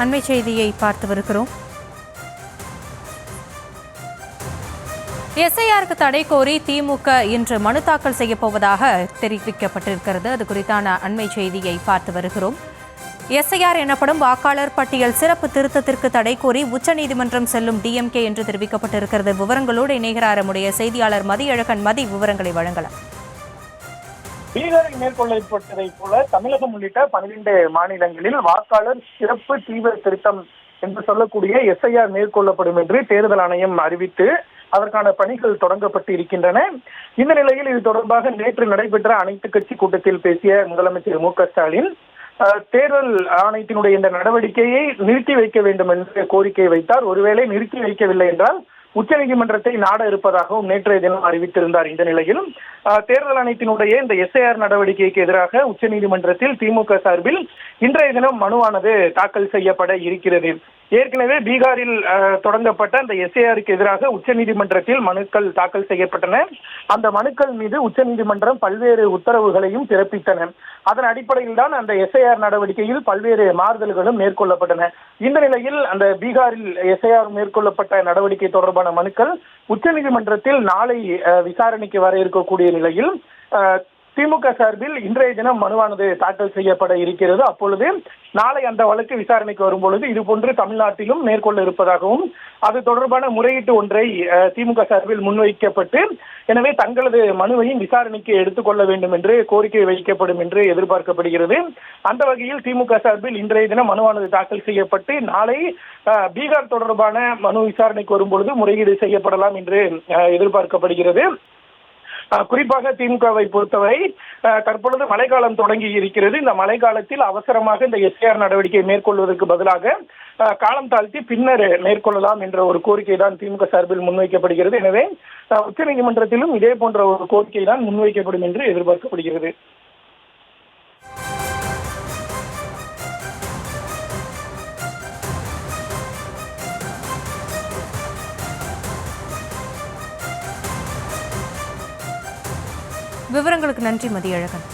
அண்மை செய்தியை பார்த்து வருகிறோம். எஸ்ஐஆருக்கு தடை கோரி திமுக இன்று மனு தாக்கல் செய்யப்போவதாக தெரிவிக்கப்பட்டிருக்கிறது. அது குறித்தான அண்மை செய்தியை பார்த்து வருகிறோம். எஸ்ஐஆர் எனப்படும் வாக்காளர் பட்டியல் சிறப்பு திருத்தத்திற்கு தடை கோரி உச்சநீதிமன்றம் செல்லும் டிஎம்கே என்று தெரிவிக்கப்பட்டிருக்கிறது. விவரங்களோடு இணைகிறார் நம்முடைய செய்தியாளர் மதியழகன். விவரங்களை வழங்கலாம். பீகாரில் மேற்கொள்ளப்பட்டதைப் போல தமிழகம் உள்ளிட்ட 12 மாநிலங்களில் வாக்காளர் சிறப்பு தீவிர திருத்தம் என்று சொல்லக்கூடிய எஸ்ஐஆர் மேற்கொள்ளப்படும் என்று தேர்தல் ஆணையம் அறிவித்து அதற்கான பணிகள் தொடங்கப்பட்டு இருக்கின்றன. இந்த நிலையில் இது தொடர்பாக நேற்று நடைபெற்ற அனைத்து கட்சி கூட்டத்தில் பேசிய முதலமைச்சர் மு.க.ஸ்டாலின் தேர்தல் ஆணையத்தினுடைய இந்த நடவடிக்கையை நிறுத்தி வைக்க வேண்டும் என்று கோரிக்கை வைத்தார். ஒருவேளை நிறுத்தி வைக்கவில்லை என்றால் உச்சநீதிமன்றத்தை நாட இருப்பதாகவும் நேற்றைய தினம் அறிவித்திருந்தார். இந்த நிலையில் தேர்தல் ஆணையத்தினுடைய இந்த எஸ்ஐஆர் நடவடிக்கைக்கு எதிராக உச்சநீதிமன்றத்தில் திமுக சார்பில் இன்றைய தினம் மனுவானது தாக்கல் செய்யப்பட இருக்கிறது. ஏற்கனவே பீகாரில் தொடங்கப்பட்ட அந்த எஸ்ஐஆருக்கு எதிராக உச்சநீதிமன்றத்தில் மனுக்கள் தாக்கல் செய்யப்பட்டன. அந்த மனுக்கள் மீது உச்சநீதிமன்றம் பல்வேறு உத்தரவுகளையும் பிறப்பித்தன. அதன் அடிப்படையில் தான் அந்த எஸ்ஐஆர் நடவடிக்கையில் பல்வேறு மாறுதல்களும் மேற்கொள்ளப்பட்டன. இந்த நிலையில் அந்த பீகாரில் எஸ்ஐஆர் மேற்கொள்ளப்பட்ட நடவடிக்கை தொடர்பான மனுக்கள் உச்சநீதிமன்றத்தில் நாளை விசாரணைக்கு வர இருக்கக்கூடிய நிலையில் திமுக சார்பில் இன்றைய தினம் மனுவானது தாக்கல் செய்யப்பட இருக்கிறது. அப்பொழுது நாளை அந்த வழக்கு விசாரணைக்கு வரும்பொழுது இதுபோன்று தமிழ்நாட்டிலும் மேற்கொள்ள இருப்பதாகவும் அது தொடர்பான முறையீட்டு ஒன்றை திமுக சார்பில் முன்வைக்கப்பட்டு எனவே தங்களது மனுவையும் விசாரணைக்கு எடுத்துக்கொள்ள வேண்டும் என்று கோரிக்கை வைக்கப்படும் என்று எதிர்பார்க்கப்படுகிறது. அந்த வகையில் திமுக சார்பில் இன்றைய தினம் மனுவானது தாக்கல் செய்யப்பட்டு நாளை பீகார் தொடர்பான மனு விசாரணைக்கு வரும்பொழுது முறையீடு செய்யப்படலாம் என்று எதிர்பார்க்கப்படுகிறது. குறிப்பாக திமுகவை பொறுத்தவரை தற்பொழுது மழைக்காலம் தொடங்கி இருக்கிறது. இந்த மழைக்காலத்தில் அவசரமாக இந்த எஸ்ஐஆர் நடவடிக்கை மேற்கொள்வதற்கு பதிலாக காலம் தாழ்த்தி பின்னர் மேற்கொள்ளலாம் என்ற ஒரு கோரிக்கை தான் திமுக சார்பில் முன்வைக்கப்படுகிறது. எனவே உச்சநீதிமன்றத்திலும் இதே போன்ற ஒரு கோரிக்கை தான் முன்வைக்கப்படும் என்று எதிர்பார்க்கப்படுகிறது. விவரங்களுக்கு நன்றி மதியழகன்.